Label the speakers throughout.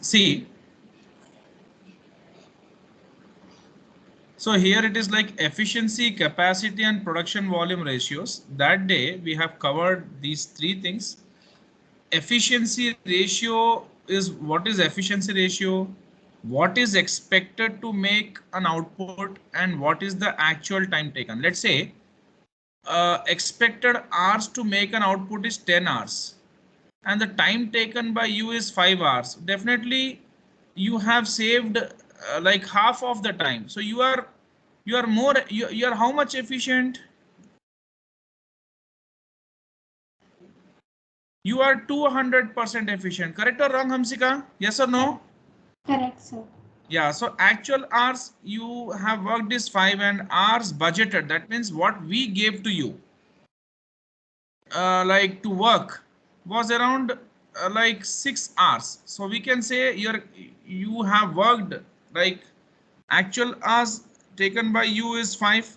Speaker 1: See, so here it is like efficiency, capacity, and production volume ratios. That day we have covered these three things. Efficiency ratio is what is efficiency ratio, what is expected to make an output, and what is the actual time taken. Let's say expected hours to make an output is 10 hours and the time taken by you is 5 hours. Definitely you have saved like half of the time. So you are more you are how much efficient? You are 200% efficient. Correct or wrong, Hamsika? Yes or no?
Speaker 2: Correct, sir.
Speaker 1: Yeah, so actual hours you have worked is 5 and hours budgeted. That means what we gave to you like to work was around like 6 hours. So we can say you have worked like actual hours taken by you is 5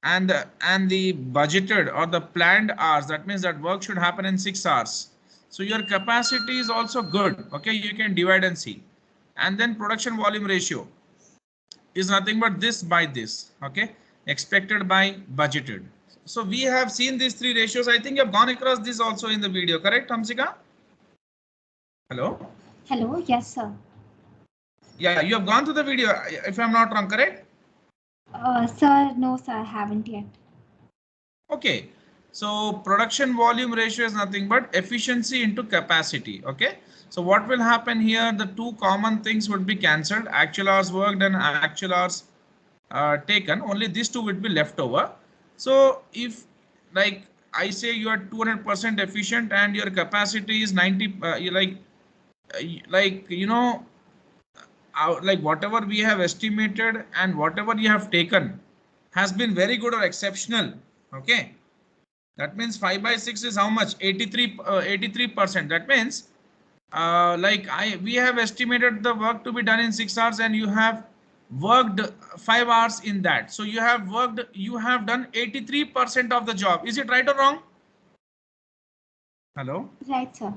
Speaker 1: and the budgeted or the planned hours, that means that work should happen in 6 hours. So your capacity is also good. Okay, you can divide and see. And then production volume ratio is nothing but this by this. Okay, expected by budgeted. So we have seen these three ratios. I think you have gone across this also in the video, correct, Hamsika? Hello?
Speaker 2: Hello, yes, sir.
Speaker 1: Yeah, you have gone to the video, if I'm not wrong, correct?
Speaker 2: Sir, no, sir, I haven't yet.
Speaker 1: Okay, so production volume ratio is nothing but efficiency into capacity. Okay, so what will happen here? The two common things would be cancelled: actual hours worked and actual hours taken. Only these two would be left over. So if like I say you are 200% efficient and your capacity is 90, like you know, like whatever we have estimated and whatever you have taken has been very good or exceptional. Okay, that means 5 by 6 is how much? 83%. That means like we have estimated the work to be done in 6 hours and you have worked 5 hours in that. So you have done 83% of the job. Is it right or wrong? Hello?
Speaker 2: Right, sir.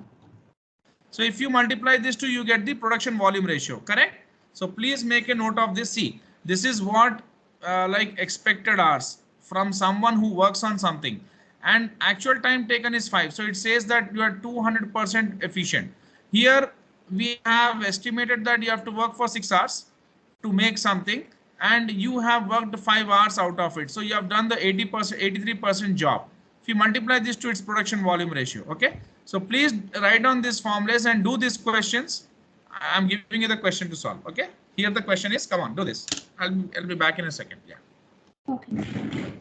Speaker 1: So if you multiply this two, you get the production volume ratio, correct? So please make a note of this. See, this is what like expected hours from someone who works on something, and actual time taken is 5. So it says that you are 200% efficient. Here we have estimated that you have to work for 6 hours to make something, and you have worked 5 hours out of it. So you have done the 80%, 83% job. If you multiply this to its production volume ratio, okay? So please write down these formulas and do these questions. I'm giving you the question to solve, okay? Here the question is, come on, do this. I'll be back in a second. Yeah.
Speaker 2: Okay.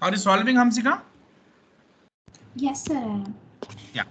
Speaker 1: Are you solving, Hamsika?
Speaker 2: Yes, sir, I am.
Speaker 1: Yeah.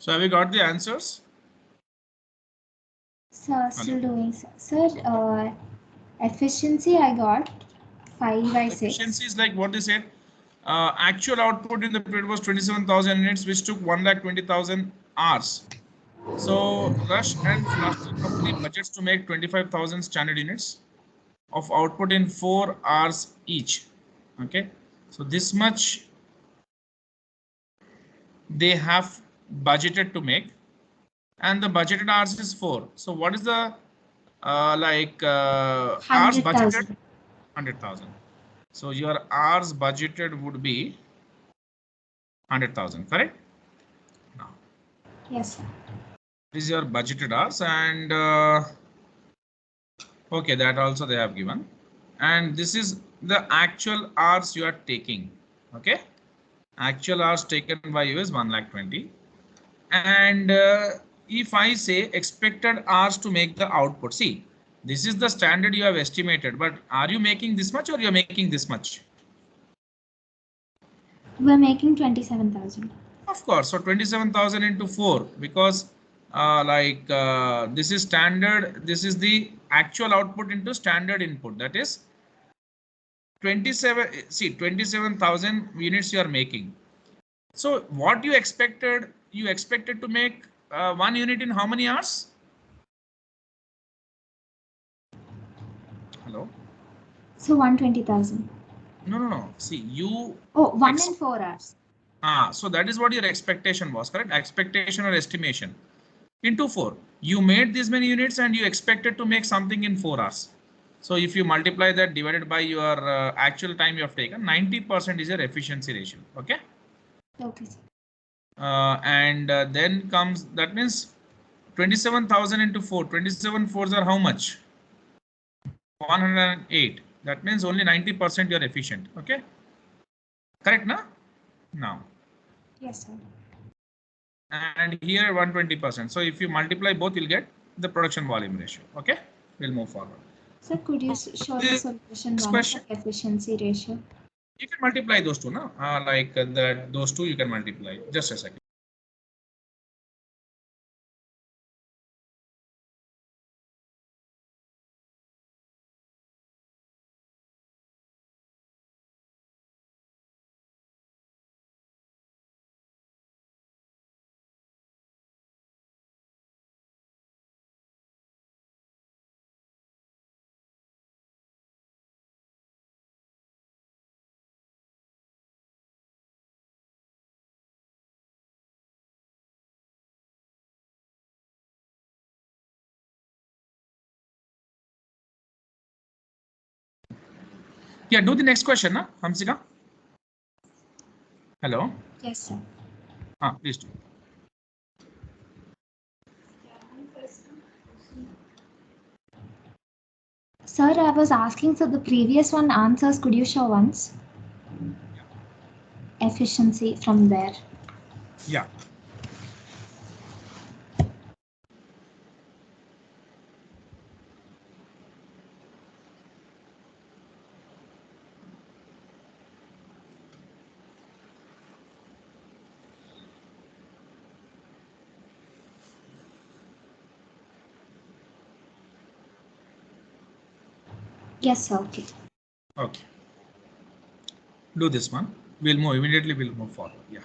Speaker 1: So have you got the answers?
Speaker 2: Sir, still doing, sir. Sir, efficiency I got 5 by 6.
Speaker 1: Efficiency is like what they said. Actual output in the period was 27,000 units, which took 1,20,000 hours. So Rush and Fluster company budgets to make 25,000 standard units of output in 4 hours each. Okay, so this much they have budgeted to make, and the budgeted hours is 4. So what is the hours budgeted?
Speaker 2: 100,000.
Speaker 1: 100,000. So your hours budgeted would be 100,000, correct? Now,
Speaker 2: Yes, sir.
Speaker 1: this is your budgeted hours, and okay, that also they have given, and this is the actual hours you are taking. Okay, actual hours taken by you is 1,20,000, and if I say expected hours to make the output, see, this is the standard you have estimated, but are you making this much or you are making this much?
Speaker 2: We're making 27,000.
Speaker 1: Of course, so 27,000 into 4, because this is standard, this is the actual output into standard input, that is 27, see 27,000 units you are making. So what you expected to make 1 unit in how many hours? Hello?
Speaker 2: So 120,000.
Speaker 1: No. See, you.
Speaker 2: Oh, 1 in 4 hours.
Speaker 1: So that is what your expectation was, correct? Expectation or estimation. Into 4. You made these many units and you expected to make something in 4 hours. So if you multiply that divided by your actual time you have taken, 90% is your efficiency ratio. Okay.
Speaker 2: Okay, sir.
Speaker 1: And then comes, that means 27,000 into 4. 27 fours are how much? 108. That means only 90% you are efficient. Okay. Correct, na? Now.
Speaker 2: Yes, sir.
Speaker 1: And here 120%. So if you multiply both, you'll get the production volume ratio. Okay. We'll move forward.
Speaker 2: Sir, could you show the solution
Speaker 1: Next
Speaker 2: one
Speaker 1: question.
Speaker 2: for efficiency ratio?
Speaker 1: You can multiply those two, no? Those two you can multiply. Just a second. Yeah, do the next question, na, Hamsika? Hello?
Speaker 2: Yes, sir.
Speaker 1: Please do.
Speaker 2: Sir, I was asking, so the previous one answers, could you show once? Efficiency from there.
Speaker 1: Yeah.
Speaker 2: Yes, sir. Okay.
Speaker 1: Okay. Do this one. We'll move immediately. We'll move forward. Yeah.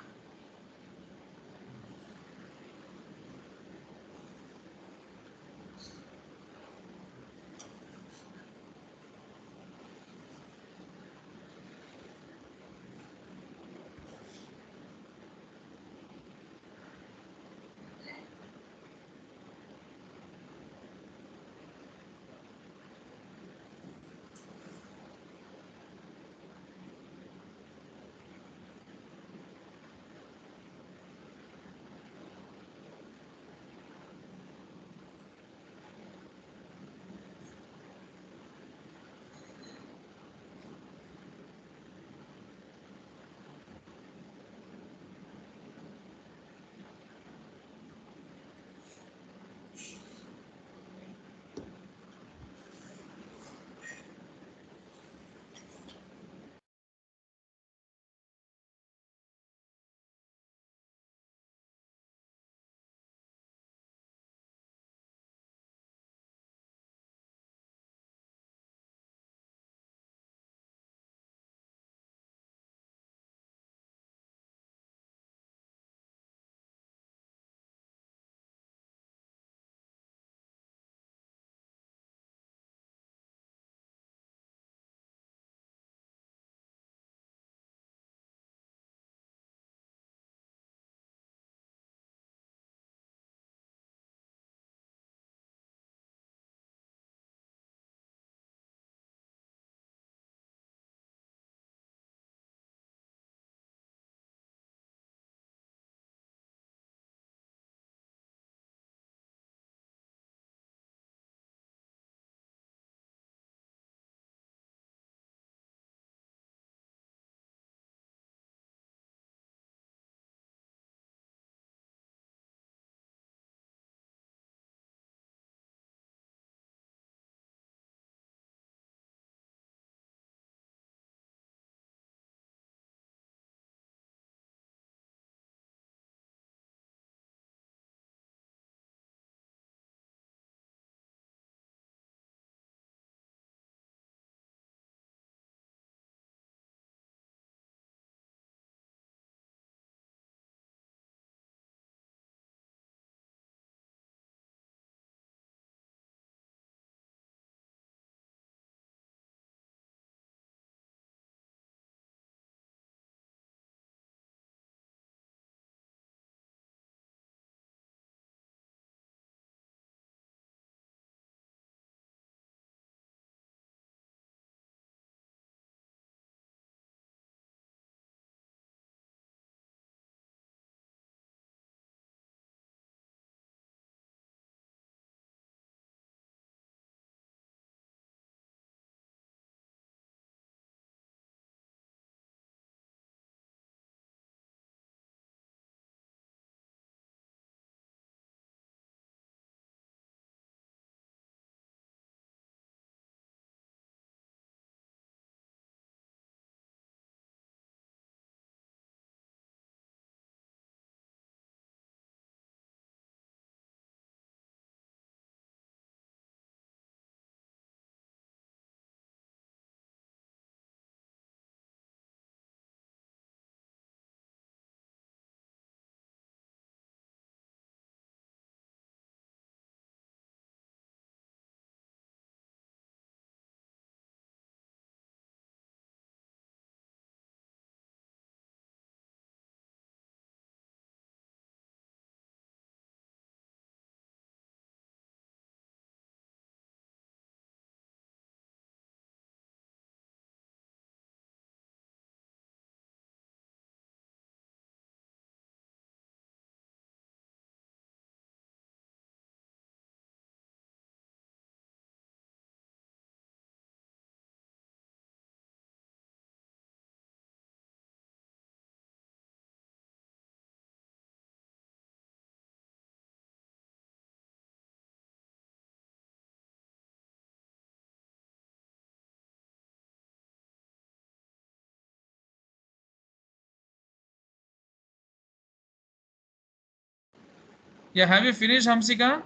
Speaker 1: Yeah, have you finished, Hamsika?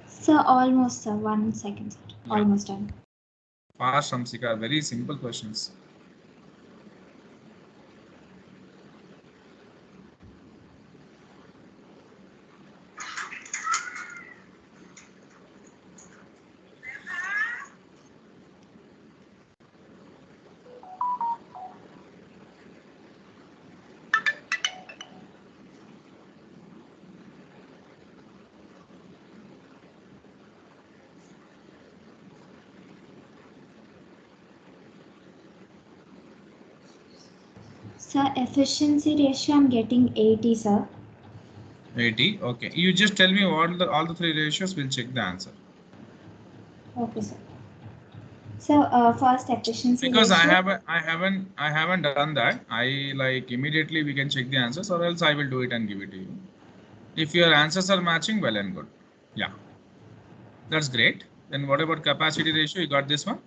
Speaker 2: Sir, almost, sir. 1 second, sir.
Speaker 1: Yeah.
Speaker 2: Almost done.
Speaker 1: Fast, Hamsika. Very simple questions.
Speaker 2: Sir, efficiency ratio, I'm getting 80, sir.
Speaker 1: 80. Okay. You just tell me all the three ratios. We'll check the answer.
Speaker 2: Okay, sir. So, first efficiency
Speaker 1: Because
Speaker 2: ratio.
Speaker 1: I haven't done that. I like immediately we can check the answers, or else I will do it and give it to you. If your answers are matching, well and good. Yeah, that's great. Then what about capacity ratio? You got this one?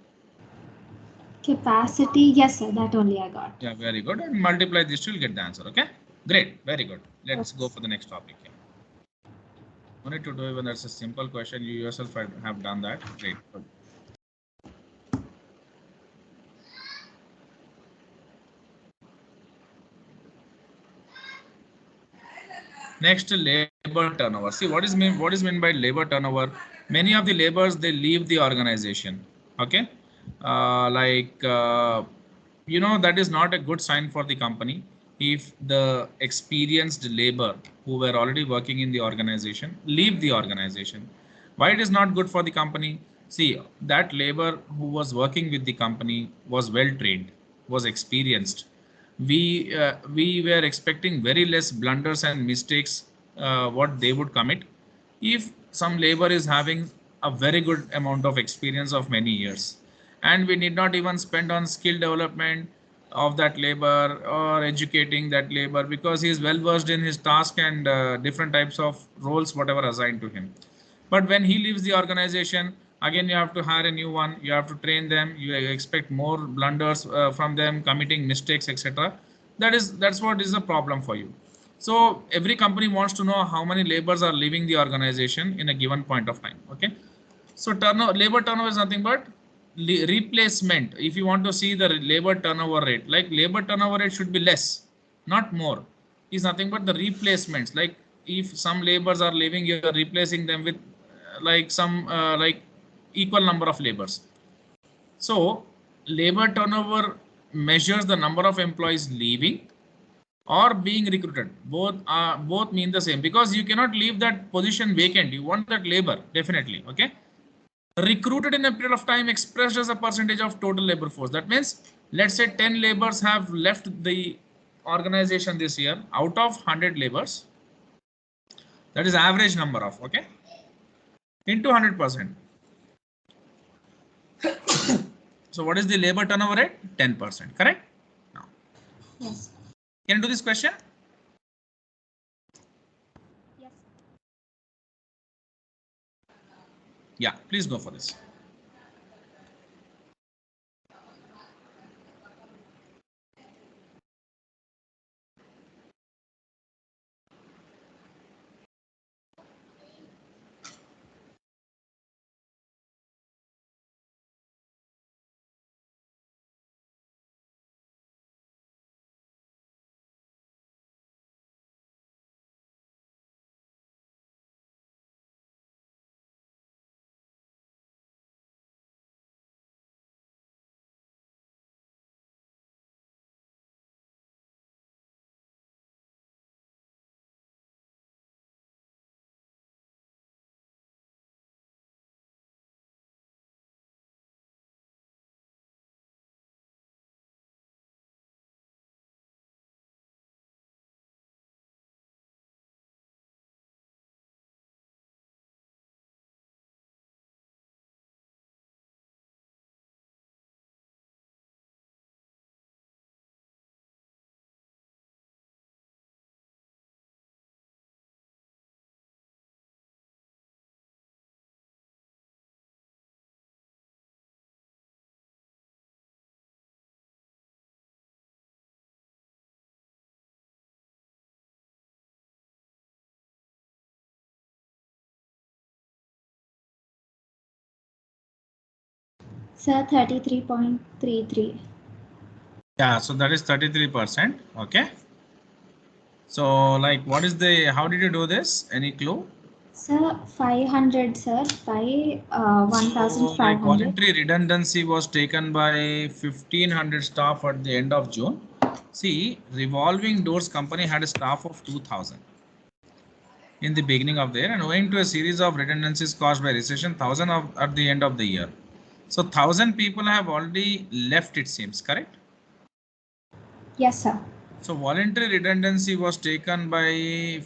Speaker 2: Capacity, yes, sir. That only I got.
Speaker 1: Yeah, very good. And multiply this, you'll get the answer. Okay, great, very good. Let's
Speaker 2: Okay.
Speaker 1: go for the next topic. Yeah. No need to do even that's a simple question. You yourself have done that. Great. Good. Next, labor turnover. See what is meant by labor turnover. Many of the laborers they leave the organization. Okay, like that is not a good sign for the company if the experienced labor who were already working in the organization leave the organization. Why it is not good for the company? See, that labor who was working with the company was well trained, was experienced. We were expecting very less blunders and mistakes what they would commit if some labor is having a very good amount of experience of many years, and we need not even spend on skill development of that labor or educating that labor because he is well versed in his task and different types of roles whatever assigned to him. But when he leaves the organization, again you have to hire a new one, you have to train them, you expect more blunders from them, committing mistakes, etc. That's what is the problem for you. So every company wants to know how many laborers are leaving the organization in a given point of time. Okay, so labor turnover is nothing but replacement. If you want to see the labor turnover rate, like labor turnover rate should be less, not more. Is nothing but the replacements. Like if some laborers are leaving, you are replacing them with like some like equal number of laborers. So labor turnover measures the number of employees leaving or being recruited. Both mean the same because you cannot leave that position vacant. You want that labor definitely. Okay, recruited in a period of time expressed as a percentage of total labor force. That means let's say 10 laborers have left the organization this year out of 100 laborers. That is average number of, okay, into 100%. So what is the labor turnover rate? 10%, correct? Now,
Speaker 2: Yes.
Speaker 1: can you do this question?
Speaker 2: Yes.
Speaker 1: Yeah, please go for this.
Speaker 2: Sir, 33.33.
Speaker 1: Yeah, so that is 33%. Okay. So like what is the, how did you do this? Any clue?
Speaker 2: Sir, 500, sir, by
Speaker 1: So like
Speaker 2: 1,500.
Speaker 1: voluntary redundancy was taken by 1500 staff at the end of June. See, revolving doors company had a staff of 2000 in the beginning of the year, and owing to a series of redundancies caused by recession, 1000 of, at the end of the year. So 1000 people have already left, it seems, correct?
Speaker 2: Yes, sir.
Speaker 1: So voluntary redundancy was taken by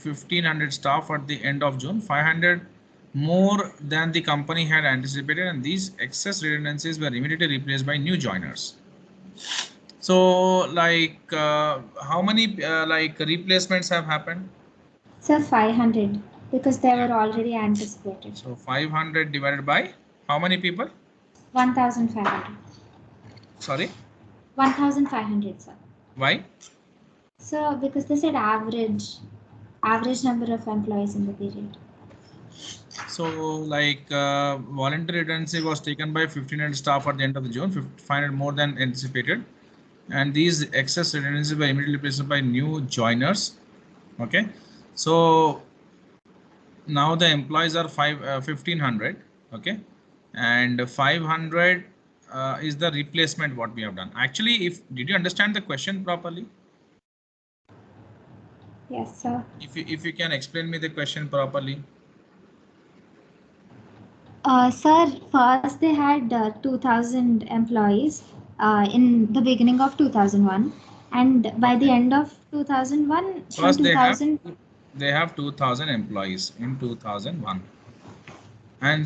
Speaker 1: 1500 staff at the end of June, 500 more than the company had anticipated, and these excess redundancies were immediately replaced by new joiners. So like how many like replacements have happened?
Speaker 2: Sir, 500, because they were already anticipated.
Speaker 1: So 500 divided by how many people?
Speaker 2: 1,500.
Speaker 1: Sorry,
Speaker 2: 1,500, sir.
Speaker 1: why?
Speaker 2: Sir, because they said average number of employees in the period.
Speaker 1: So like voluntary redundancy was taken by 1500 staff at the end of the June, 500 more than anticipated, and these excess redundancies were immediately replaced by new joiners. Okay, so now the employees are 1500. Okay, and 500 is the replacement what we have done. Actually, if did you understand the question properly?
Speaker 2: Yes, sir.
Speaker 1: If you can explain me the question properly.
Speaker 2: Sir, first they had 2,000 employees in the beginning of 2001, and by the
Speaker 1: Okay.
Speaker 2: end of 2001, from
Speaker 1: First
Speaker 2: 2000.
Speaker 1: they have 2000 employees in 2001, and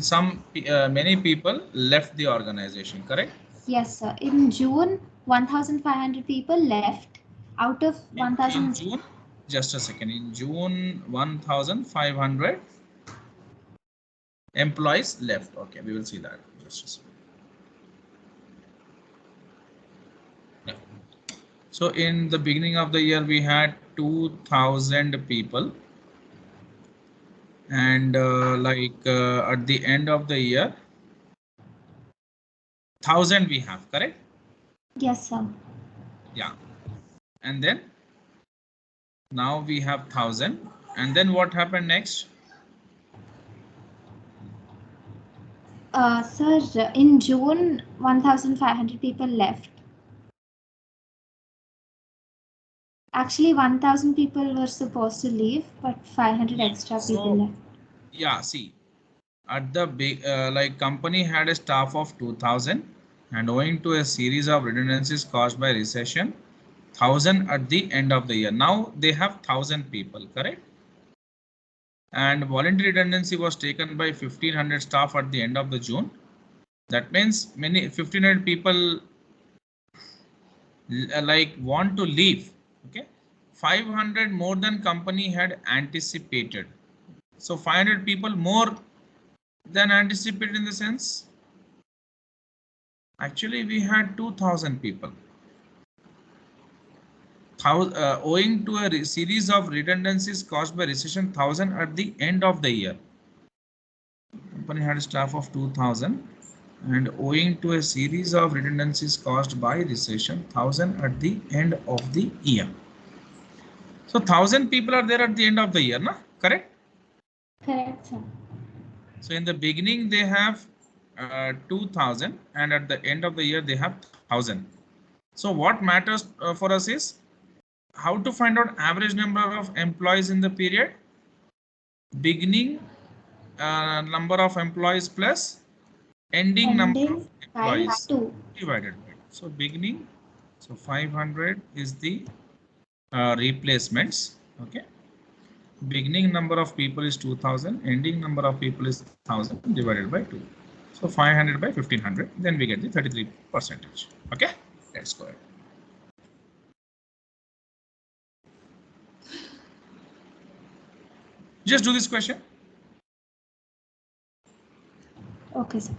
Speaker 1: many people left the organization, correct?
Speaker 2: Yes, sir. In June, 1,500 people left. Out of
Speaker 1: In
Speaker 2: 1,000.
Speaker 1: June, just a second, in June 1500 employees left. Okay, we will see that just a second. Yeah. So in the beginning of the year we had 2000 people, and at the end of the year 1000 we have, correct?
Speaker 2: Yes, sir.
Speaker 1: Yeah, and then now we have 1000, and then what happened next?
Speaker 2: Sir, in June, 1,500 people left. Actually, 1,000 people were supposed to leave, but 500
Speaker 1: Yeah.
Speaker 2: extra people
Speaker 1: So
Speaker 2: left.
Speaker 1: yeah, see, at the big like company had a staff of 2000, and owing to a series of redundancies caused by recession, 1000 at the end of the year. Now they have 1000 people, correct? And voluntary redundancy was taken by 1500 staff at the end of the June. That means many 1500 people like want to leave. Okay, 500 more than company had anticipated. So 500 people more than anticipated, in the sense actually we had 2000 people. Owing to a series of redundancies caused by recession, 1000 at the end of the year. Company had a staff of 2000, and owing to a series of redundancies caused by recession, 1000 at the end of the year. So 1000 people are there at the end of the year, na? Correct?
Speaker 2: Correct, sir.
Speaker 1: So in the beginning they have 2000, and at the end of the year they have 1000. So what matters for us is how to find out average number of employees in the period. Beginning number of employees plus ending number of
Speaker 2: Ending by
Speaker 1: employees
Speaker 2: 2.
Speaker 1: divided by 2. So beginning, so 500 is the replacements. Okay, beginning number of people is 2000, ending number of people is 1000 divided by 2. So 500 by 1500, then we get the 33%. Okay, let's go ahead. Just do this question.
Speaker 2: Okay, sir.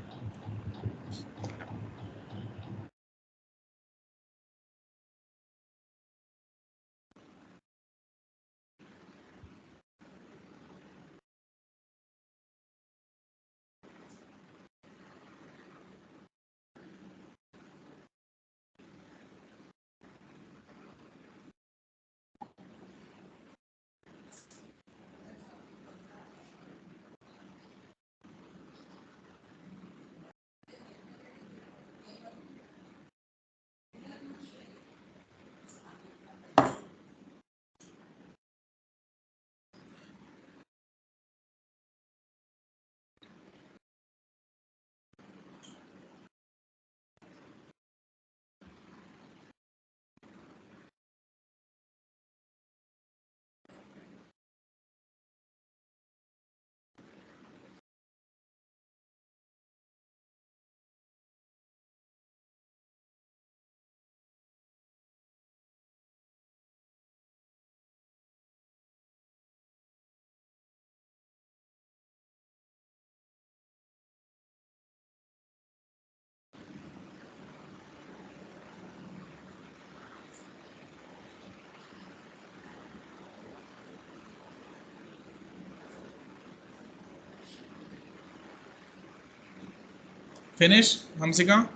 Speaker 1: Finish, Hamsika?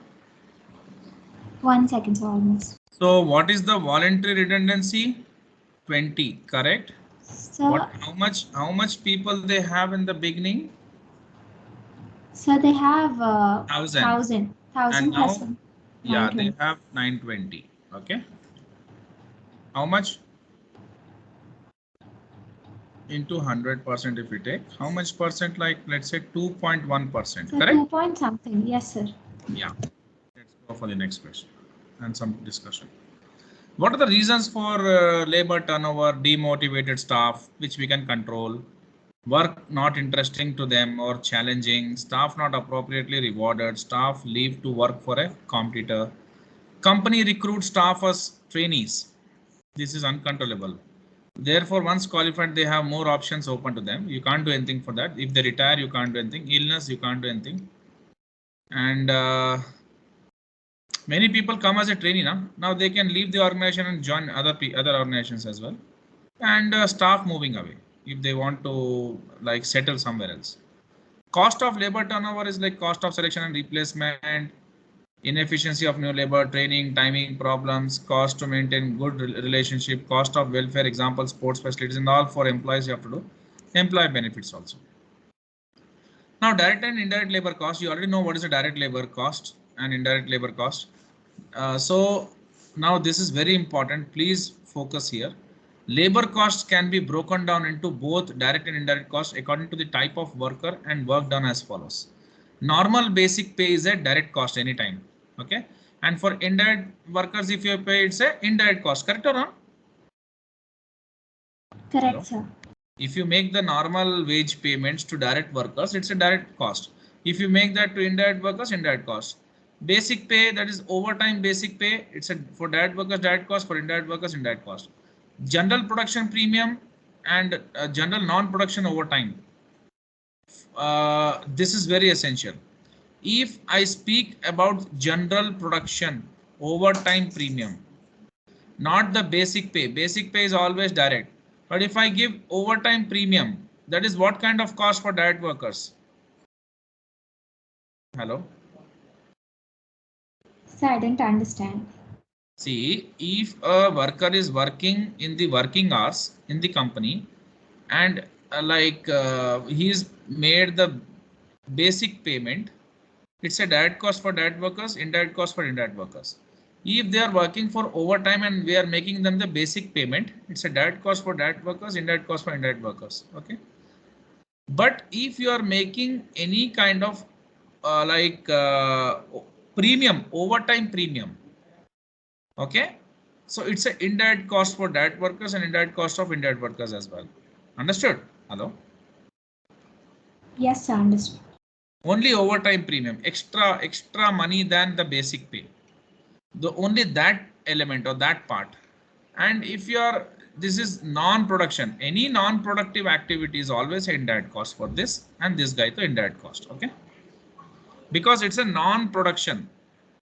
Speaker 2: 1 second, so almost.
Speaker 1: So what is the voluntary redundancy? 20, correct?
Speaker 2: So,
Speaker 1: How much people they have in the beginning?
Speaker 2: so they have
Speaker 1: 1000.
Speaker 2: 1000
Speaker 1: And
Speaker 2: plus
Speaker 1: now, yeah, they
Speaker 2: 920.
Speaker 1: have 920. Okay. How much? Into 100% if we take, how much percent? Like, let's say 2.1%,
Speaker 2: So
Speaker 1: correct?
Speaker 2: 2 point something. Yes, sir.
Speaker 1: Yeah. Let's go for the next question and some discussion. What are the reasons for labor turnover, demotivated staff, which we can control? Work not interesting to them or challenging, staff not appropriately rewarded, staff leave to work for a competitor, company recruit staff as trainees. This is uncontrollable. Therefore, once qualified, they have more options open to them. You can't do anything for that. If they retire, you can't do anything. Illness, you can't do anything. And many people come as a trainee now. Now they can leave the organization and join other organizations as well. And staff moving away if they want to like settle somewhere else. Cost of labor turnover is like cost of selection and replacement, inefficiency of new labor, training, timing problems, cost to maintain good relationship, cost of welfare, example, sports facilities, and all for employees you have to do. Employee benefits also. Now, direct and indirect labor cost, you already know what is the direct labor cost and indirect labor cost. So now this is very important. Please focus here. Labor costs can be broken down into both direct and indirect costs according to the type of worker and work done as follows. Normal basic pay is a direct cost anytime. Okay. And for indirect workers, if you pay, it's a indirect cost. Correct or not?
Speaker 2: Correct,
Speaker 1: Hello?
Speaker 2: sir.
Speaker 1: If you make the normal wage payments to direct workers, it's a direct cost. If you make that to indirect workers, indirect cost. Basic pay, that is overtime basic pay, it's a for direct workers direct cost, for indirect workers indirect cost. General production premium and general non-production overtime. This is very essential. If I speak about general production overtime premium, not the basic pay is always direct, but if I give overtime premium, that is what kind of cost for direct workers? Hello.
Speaker 2: So I didn't understand.
Speaker 1: See, if a worker is working in the working hours in the company and he's made the basic payment, it's a direct cost for direct workers, indirect cost for indirect workers. If they are working for overtime and we are making them the basic payment, it's a direct cost for direct workers, indirect cost for indirect workers. Okay. But if you are making any kind of premium, overtime premium, okay, so it's an indirect cost for direct workers and indirect cost of indirect workers as well. Understood? Hello?
Speaker 2: Yes, sir, understood.
Speaker 1: Only overtime premium, extra money than the basic pay. The only that element or that part. And if you are, this is non-production, any non-productive activity is always indirect cost for this, and this guy to indirect cost. Okay, because it's a non-production.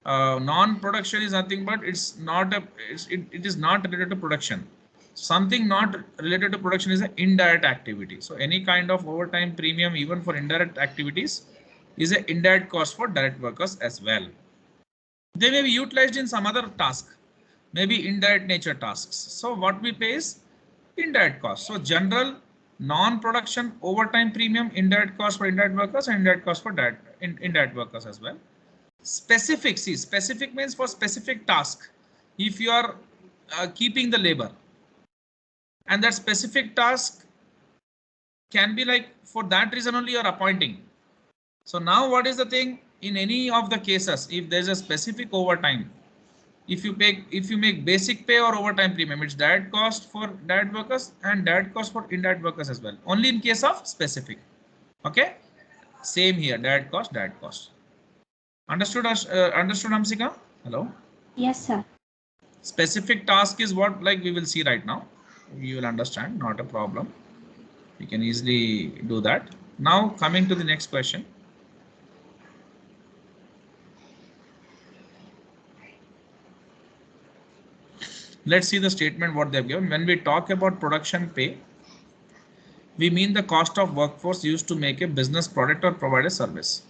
Speaker 1: Non-production is nothing but it's not a it is not related to production. Something not related to production is an indirect activity. So any kind of overtime premium even for indirect activities is an indirect cost for direct workers as well. They may be utilized in some other task, maybe indirect nature tasks. So what we pay is indirect cost. So general non-production overtime premium, indirect cost for indirect workers and indirect cost for indirect workers as well. Specific, see, specific means for specific task. If you are keeping the labor and that specific task can be like for that reason only you are appointing. So now what is the thing? In any of the cases, if there's a specific overtime, if you make basic pay or overtime premium, it's direct cost for direct workers and direct cost for indirect workers as well. Only in case of specific. Okay. Same here, direct cost, direct cost. Understood, understood, Hamsika? Hello?
Speaker 2: Yes, sir.
Speaker 1: Specific task is what like we will see right now. You will understand, not a problem. You can easily do that. Now coming to the next question. Let's see the statement what they've given. When we talk about production pay, we mean the cost of workforce used to make a business product or provide a service.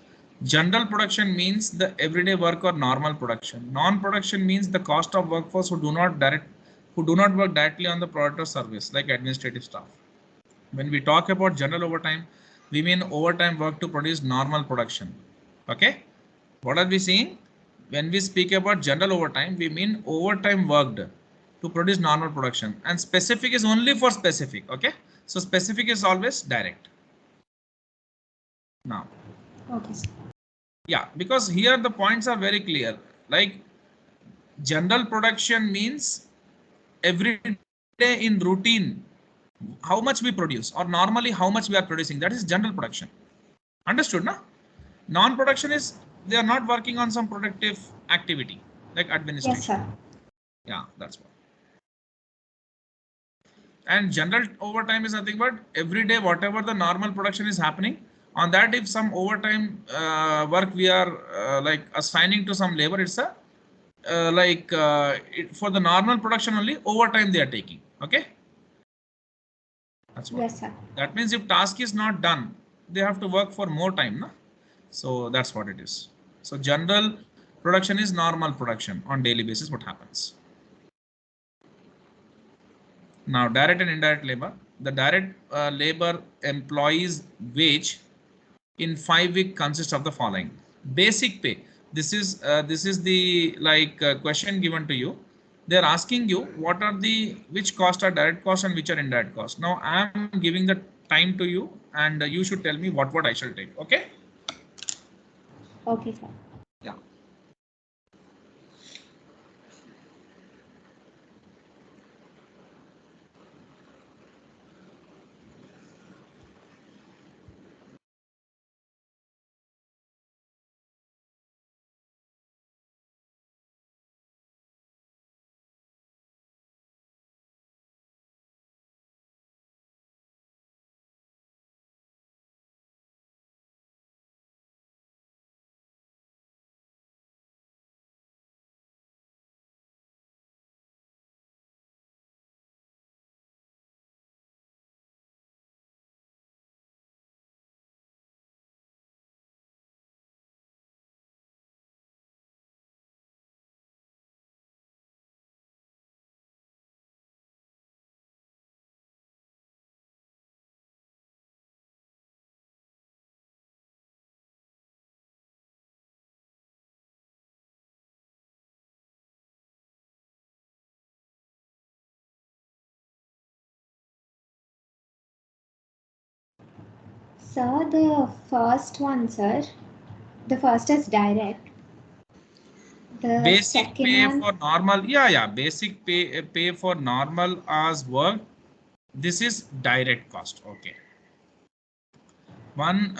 Speaker 1: General production means the everyday work or normal production. Non-production means the cost of workforce who do not work directly on the product or service, like administrative staff. When we talk about general overtime, we mean overtime work to produce normal production. Okay, what are we saying? When we speak about general overtime, we mean overtime worked to produce normal production, and specific is only for specific. Okay, so specific is always direct. Now,
Speaker 2: Okay.
Speaker 1: yeah, because here the points are very clear. Like general production means every day in routine how much we produce, or normally how much we are producing, that is general production. Understood, na? Non-production is they are not working on some productive activity like administration.
Speaker 2: Yes, sir.
Speaker 1: Yeah, that's what. And general overtime is nothing but every day whatever the normal production is happening, on that if some overtime work we are like assigning to some labor, it's a for the normal production only overtime they are taking. Okay, that's what.
Speaker 2: Yes, sir.
Speaker 1: That means if task is not done, they have to work for more time, no? So that's what it is. So general production is normal production on daily basis, what happens. Now direct and indirect labor. The direct labor employees wage in 5 weeks consists of the following. Basic pay. This is the question given to you. They are asking you what are the which costs are direct costs and which are indirect costs. Now I am giving the time to you, and you should tell me what I shall take. Okay.
Speaker 2: Okay, sir.
Speaker 1: Yeah.
Speaker 2: Sir, the first one, sir. The first is direct. The
Speaker 1: Basic
Speaker 2: second
Speaker 1: pay
Speaker 2: one.
Speaker 1: for normal, basic pay for normal hours work. This is direct cost. Okay. One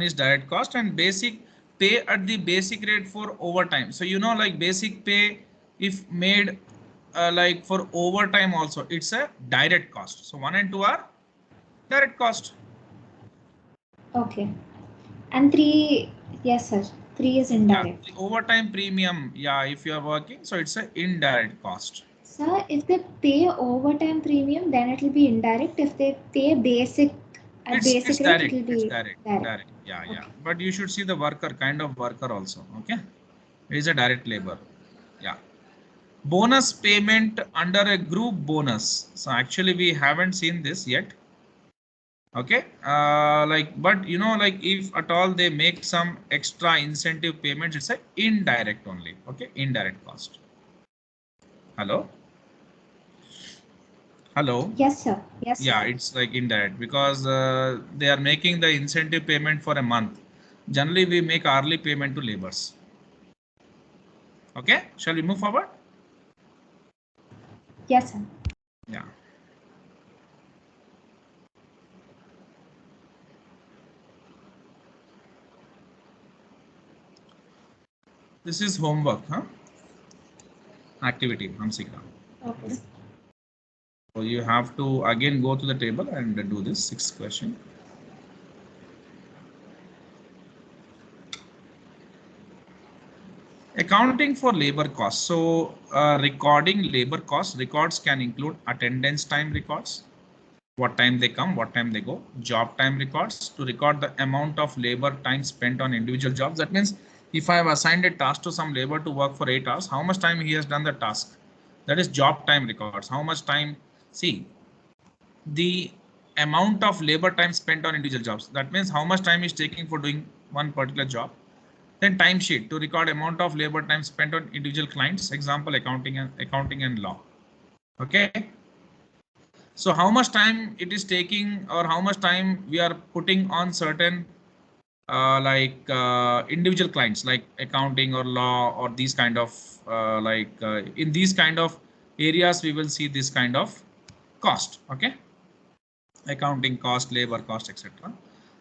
Speaker 1: is direct cost, and basic pay at the basic rate for overtime. So you know, like basic pay if made like for overtime also, it's a direct cost. So 1 and 2 are direct cost.
Speaker 2: Okay. And 3, yes, sir. 3 is
Speaker 1: Yeah,
Speaker 2: indirect.
Speaker 1: the overtime premium, if you are working, so it's a indirect cost.
Speaker 2: Sir, if they pay overtime premium, then it will be indirect. If they pay basic at
Speaker 1: It's
Speaker 2: basic rate,
Speaker 1: direct.
Speaker 2: it will
Speaker 1: It's
Speaker 2: be
Speaker 1: direct.
Speaker 2: direct.
Speaker 1: Yeah.
Speaker 2: Okay.
Speaker 1: But you should see the worker, kind of worker also. Okay. It is a direct labor. Yeah. Bonus payment under a group bonus. So actually we haven't seen this yet. Okay. But you know, like if at all they make some extra incentive payments, it's a indirect only. Okay. Indirect cost. Hello. Hello.
Speaker 2: Yes, sir. Yes,
Speaker 1: Yeah,
Speaker 2: sir.
Speaker 1: it's like indirect because they are making the incentive payment for a month. Generally we make hourly payment to laborers. Okay, shall we move forward?
Speaker 2: Yes, sir.
Speaker 1: Yeah. This is homework, huh? Activity, Hamsika.
Speaker 2: Okay.
Speaker 1: So you have to again go to the table and do this 6th question. Accounting for labor costs. So recording labor costs. Records can include attendance time records, what time they come, what time they go. Job time records, to record the amount of labor time spent on individual jobs. That means if I have assigned a task to some labor to work for 8 hours, how much time he has done the task. That is job time records. How much time, see, the amount of labor time spent on individual jobs. That means how much time is taking for doing one particular job. Then timesheet, to record amount of labor time spent on individual clients, example accounting and law. Okay. So how much time it is taking, or how much time we are putting on certain individual clients like accounting or law or these kind of in these kind of areas we will see this kind of cost. Okay, accounting cost, labor cost, etc.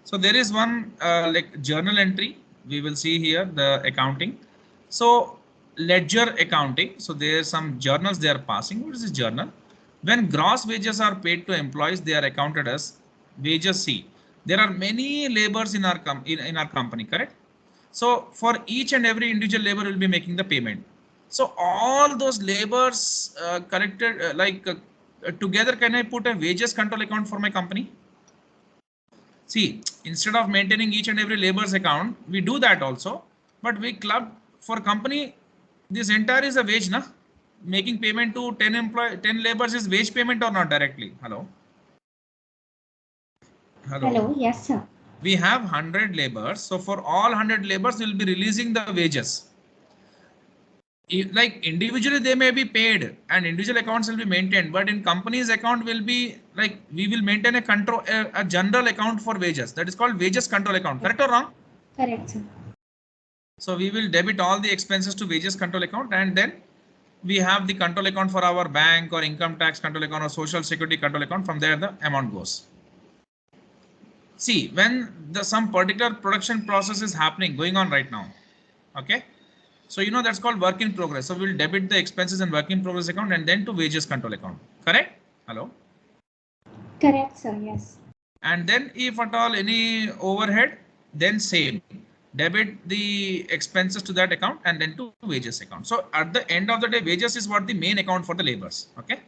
Speaker 1: So there is one like journal entry we will see here, the accounting. So ledger accounting, so there are some journals they are passing. What is this journal? When gross wages are paid to employees, they are accounted as wages. C. There are many laborers in our in our company, correct? So for each and every individual labor will be making the payment. So all those labors collected together, can I put a wages control account for my company? See, instead of maintaining each and every labor's account, we do that also, but we club for company, this entire is a wage, na? Making payment to 10 laborers is wage payment or not directly? Hello?
Speaker 2: Hello, yes, sir.
Speaker 1: We have 100 laborers. So for all 100 laborers, we'll be releasing the wages. Like individually they may be paid and individual accounts will be maintained, but in company's account will be like, we will maintain a control, a general account for wages. That is called wages control account. Correct or wrong?
Speaker 2: Correct, sir.
Speaker 1: So we will debit all the expenses to wages control account, and then we have the control account for our bank or income tax control account or social security control account. From there the amount goes. See, when some particular production process is happening, going on right now. Okay. So you know that's called work in progress. So we'll debit the expenses and work in progress account and then to wages control account. Correct? Hello?
Speaker 2: Correct, sir. Yes.
Speaker 1: And then if at all any overhead, then same. Debit the expenses to that account and then to wages account. So at the end of the day, wages is what the main account for the laborers. Okay?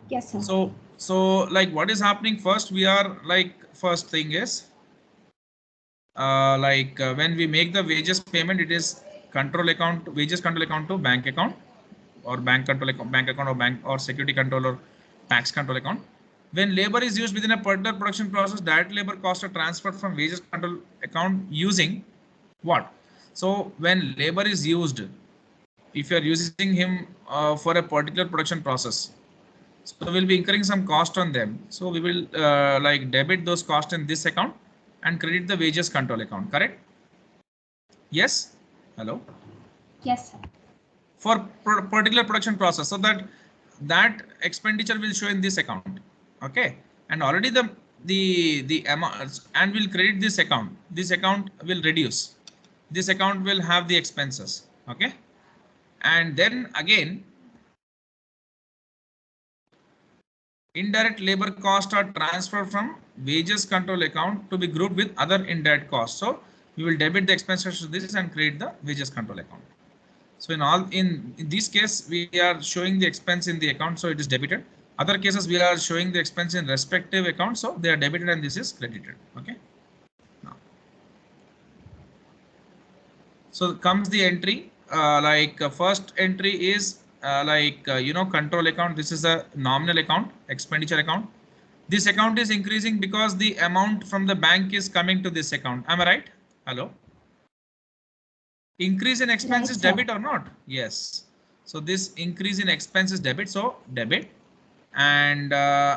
Speaker 2: Yes, sir.
Speaker 1: So like what is happening first, we are like, first thing is when we make the wages payment, it is control account, wages control account to bank account or bank control account, bank account or bank or security control or tax control account. When labor is used within a particular production process, direct labor costs are transferred from wages control account using what? So when labor is used, if you are using him for a particular production process, so we'll be incurring some cost on them. So we will like debit those costs in this account and credit the wages control account. Correct? Yes. Hello.
Speaker 2: Yes, sir.
Speaker 1: For particular production process, so that expenditure will show in this account. Okay. And already the amount, and will credit this account. This account will reduce. This account will have the expenses. Okay. And then again, indirect labor costs are transferred from wages control account to be grouped with other indirect costs. So we will debit the expenses to this and create the wages control account. So in this case, we are showing the expense in the account, so it is debited. Other cases, we are showing the expense in respective accounts, so they are debited and this is credited. Okay. Now, so comes the entry. First entry is control account. This is a nominal account, expenditure account. This account is increasing because the amount from the bank is coming to this account. Am I right? Hello? Increase in expense is debit or not? Yes. So this increase in expense is debit. So debit. And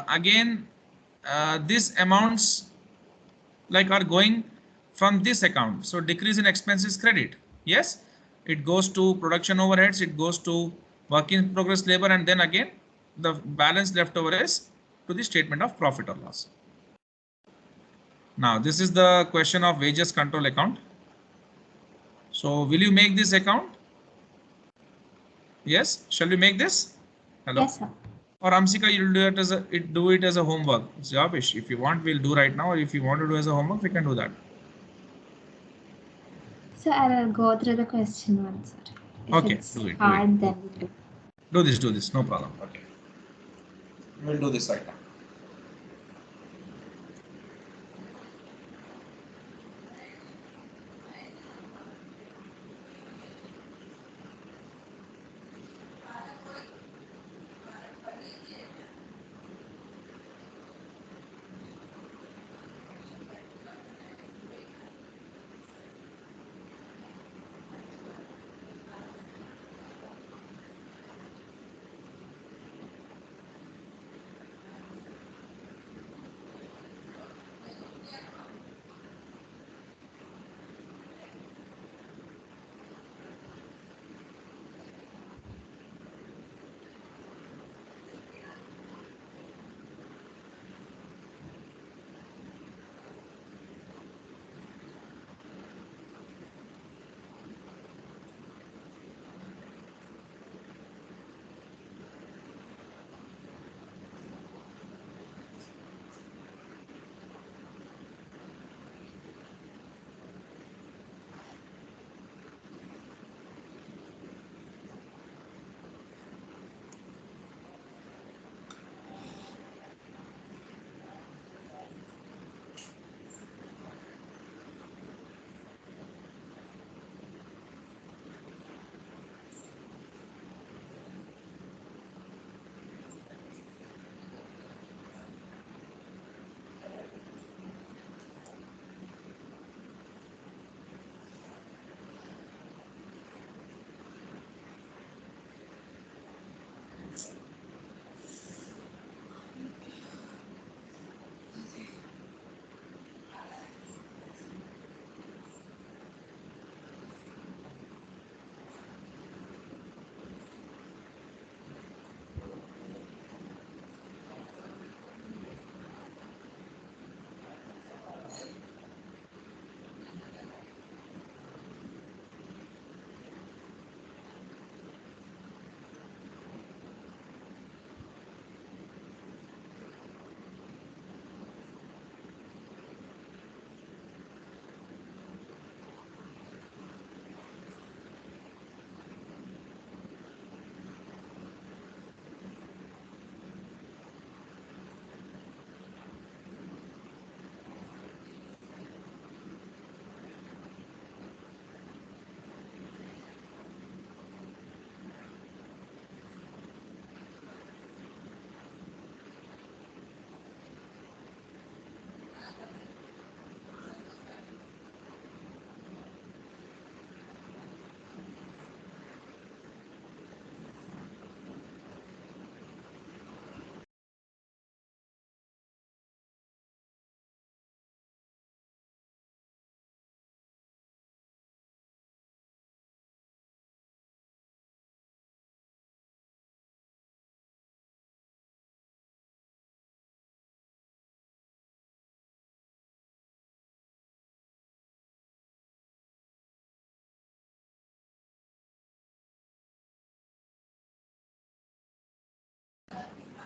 Speaker 1: again, these amounts like are going from this account. So decrease in expense is credit. Yes. It goes to production overheads. It goes to work in progress labor. And then again, the balance left over is to the statement of profit or loss. Now, this is the question of wages control account. So will you make this account? Yes. Shall we make this? Hello?
Speaker 2: Yes, sir.
Speaker 1: Or Amsika, you'll do it as a homework. It's your wish. If you want, we'll do right now. Or if you want to do as a homework, we can do that.
Speaker 2: So I'll go through the question once, sir. If
Speaker 1: Okay,
Speaker 2: it's
Speaker 1: do it.
Speaker 2: hard, then we do.
Speaker 1: Do this. No problem. Okay. We'll do this right now.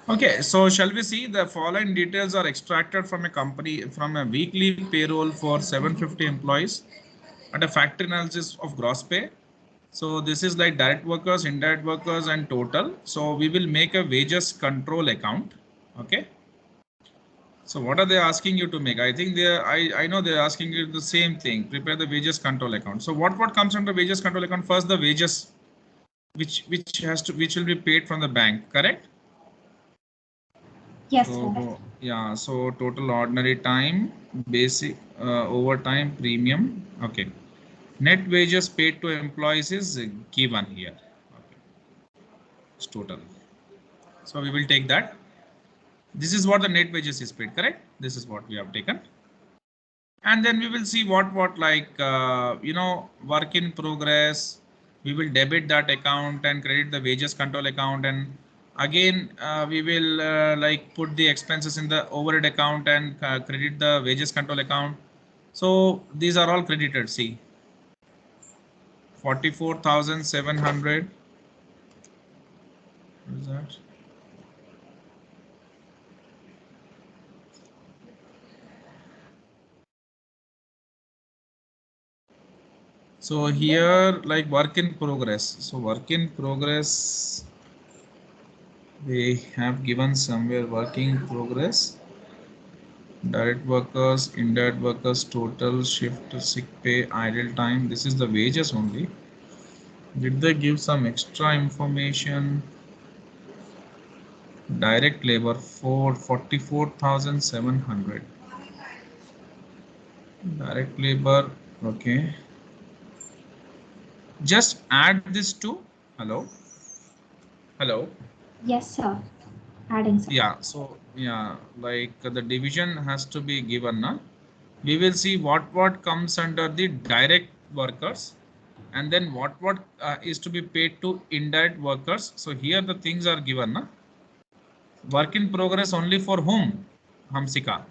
Speaker 1: Okay, so shall we see the following details are extracted from a company from a weekly payroll for 750 employees and a factory analysis of gross pay. So this is like direct workers, indirect workers and total. So we will make a wages control account. Okay. So what are they asking you to make? I think I know they're asking you the same thing, prepare the wages control account. So what comes under wages control account? First the wages which will be paid from the bank, correct?
Speaker 2: Yes,
Speaker 1: So
Speaker 2: sir.
Speaker 1: yeah, so total ordinary time, basic overtime premium. Okay. Net wages paid to employees is given here. Okay. It's total. So we will take that. This is what the net wages is paid, correct? This is what we have taken. And then we will see what like, work in progress. We will debit that account and credit the wages control account. And again, we will like put the expenses in the overhead account and credit the wages control account. So these are all credited. See, 44,700. What is that? So here like work in progress. So work in progress They have given somewhere working progress, direct workers, indirect workers, total shift, sick pay, idle time. This is the wages only. Did they give some extra information? Direct labor for 44,700. Direct labor, okay. Just add this to, hello, hello.
Speaker 2: Yes, sir. Adding, sir.
Speaker 1: Yeah, so yeah, like the division has to be given. Na? We will see what comes under the direct workers, and then what is to be paid to indirect workers. So here the things are given. Na? Work in progress only for whom, Hamsika?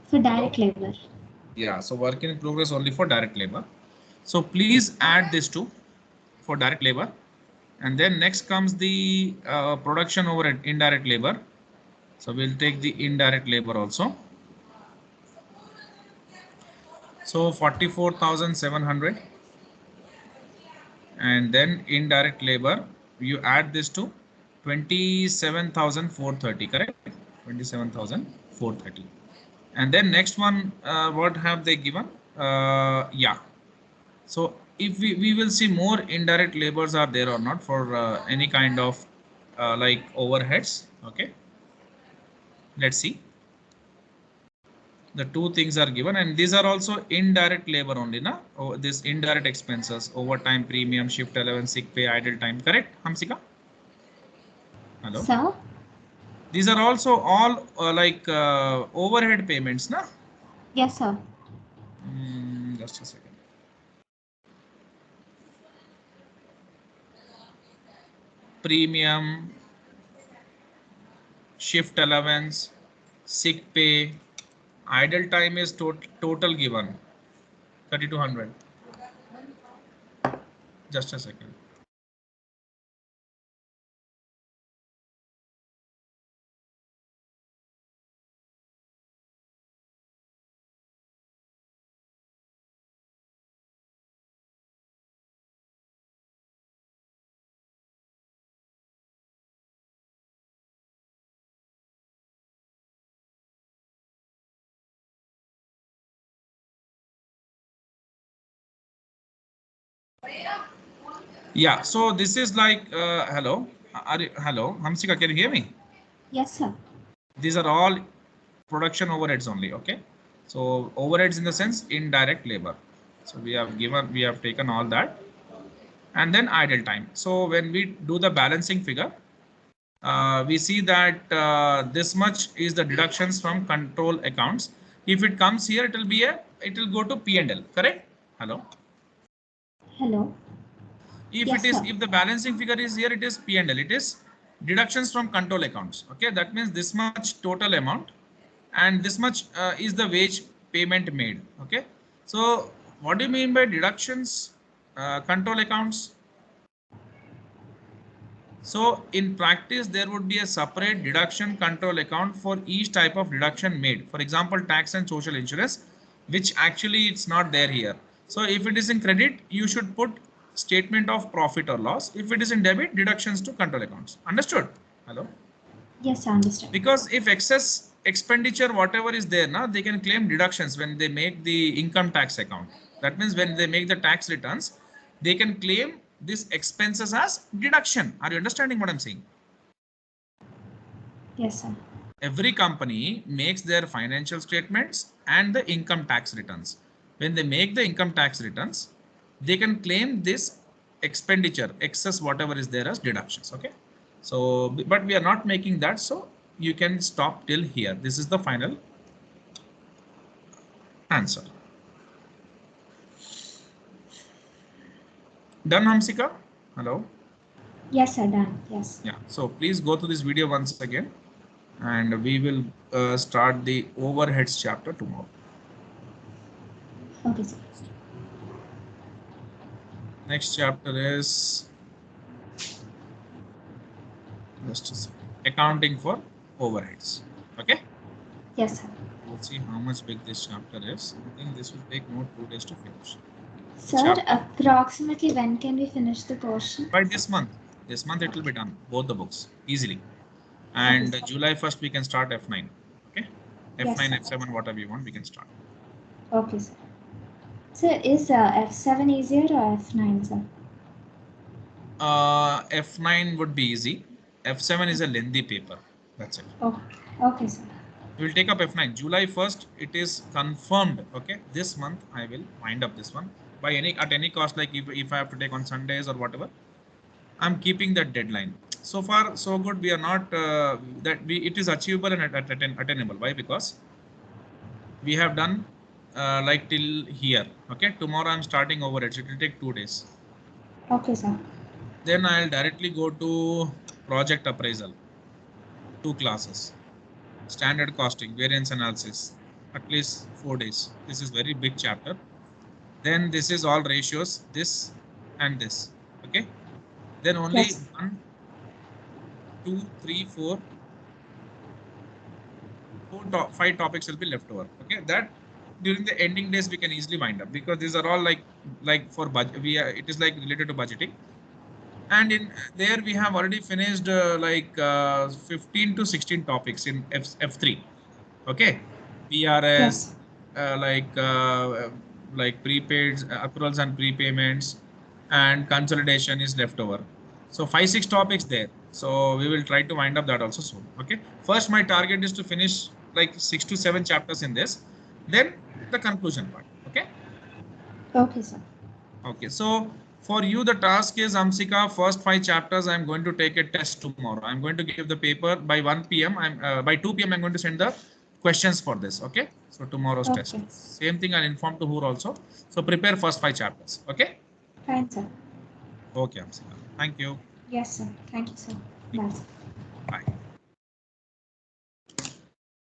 Speaker 2: For direct labor.
Speaker 1: Yeah, so work in progress only for direct labor. So please add this to for direct labor. And then next comes the production over indirect labor. So we'll take the indirect labor also. So 44,700. And then indirect labor, you add this to 27,430, correct? 27,430. And then next one, what have they given? Yeah. So if we will see more indirect labors are there or not for any kind of like overheads. Okay. Let's see. The two things are given, and these are also indirect labor only, na? Oh, this indirect expenses, overtime, premium, shift allowance, sick pay, idle time. Correct, Hamsika? Hello.
Speaker 2: Sir?
Speaker 1: These are also all like overhead payments, na?
Speaker 2: Yes, sir.
Speaker 1: Just a second. Premium, shift allowance, sick pay, idle time is total given 3,200. Just a second. Yeah, so this is like hello. Hello, Hamsika, can you hear me?
Speaker 2: Yes, sir.
Speaker 1: These are all production overheads only. Okay, so overheads in the sense indirect labor. So we have taken all that, and then idle time. So when we do the balancing figure, we see that this much is the deductions from control accounts. If it comes here, it will go to P&L. Correct? Hello.
Speaker 2: Hello.
Speaker 1: If
Speaker 2: Yes,
Speaker 1: it is,
Speaker 2: sir.
Speaker 1: if the balancing figure is here, it is P&L. It is deductions from control accounts. Okay, that means this much total amount, and this much is the wage payment made. Okay, so what do you mean by deductions, control accounts? So in practice, there would be a separate deduction control account for each type of deduction made. For example, tax and social insurance, which actually it's not there here. So if it is in credit, you should put statement of profit or loss. If it is in debit, deductions to control accounts. Understood? Hello?
Speaker 2: Yes, I understand.
Speaker 1: Because if excess expenditure, whatever is there now, they can claim deductions when they make the income tax account. That means when they make the tax returns, they can claim these expenses as deduction. Are you understanding what I'm saying?
Speaker 2: Yes, sir.
Speaker 1: Every company makes their financial statements and the income tax returns. When they make the income tax returns, they can claim this expenditure, excess, whatever is there as deductions. Okay. So, but we are not making that. So you can stop till here. This is the final answer. Done, Hamsika? Hello.
Speaker 2: Yes, sir. Done. Yes.
Speaker 1: Yeah. So please go to this video once again, and we will start the overheads chapter tomorrow.
Speaker 2: Okay, sir.
Speaker 1: Next chapter is just a second. Accounting for overheads. Okay.
Speaker 2: Yes, sir.
Speaker 1: Let's see how much big this chapter is. I think this will take more 2 days to finish.
Speaker 2: Sir, approximately when can we finish the portion?
Speaker 1: By this month. This month it will be done, both the books, easily. And
Speaker 2: Okay, sir.
Speaker 1: July 1st, we can start F9. Okay?
Speaker 2: Yes,
Speaker 1: F9,
Speaker 2: sir.
Speaker 1: F7, whatever you want, we can start.
Speaker 2: Okay, sir. So is F7 easier or F9, sir?
Speaker 1: F9 would be easy. F7 is a lengthy paper. That's it.
Speaker 2: Oh, okay, sir.
Speaker 1: We will take up F9. July 1st, it is confirmed. Okay, this month I will wind up this one by at any cost. Like if I have to take on Sundays or whatever, I'm keeping that deadline. So far, so good. We are not it is achievable and attainable. Why? Because we have done like till here. Okay, tomorrow I'm starting over it. So it will take 2 days.
Speaker 2: Okay, sir.
Speaker 1: Then I'll directly go to project appraisal, 2 classes, standard costing, variance analysis, at least 4 days. This is very big chapter. Then this is all ratios, this and this. Okay. Then only
Speaker 2: Yes.
Speaker 1: 1, 2, 3, 4, 5 topics will be left over. Okay. That during the ending days we can easily wind up because these are all like for budget. It is like related to budgeting. And in there we have already finished 15 to 16 topics in F3. Okay, PRS,
Speaker 2: Yes.
Speaker 1: like prepaid accruals and prepayments, and consolidation is left over. So 5-6 topics there. So we will try to wind up that also soon. Okay, first my target is to finish like 6 to 7 chapters in this, then the conclusion part. Okay.
Speaker 2: Okay, sir.
Speaker 1: Okay, so for you, the task is, Amsika, first 5 chapters, I'm going to take a test tomorrow. I'm going to give the paper by 1 p.m. By 2 p.m. I'm going to send the questions for this. Okay, so tomorrow's test.
Speaker 2: Okay.
Speaker 1: Same thing, I'll inform to Hoor also. So prepare first 5 chapters. Okay.
Speaker 2: Fine, sir.
Speaker 1: Okay, Amsika. Thank you.
Speaker 2: Yes, sir. Thank you, sir. Bye.
Speaker 1: Bye.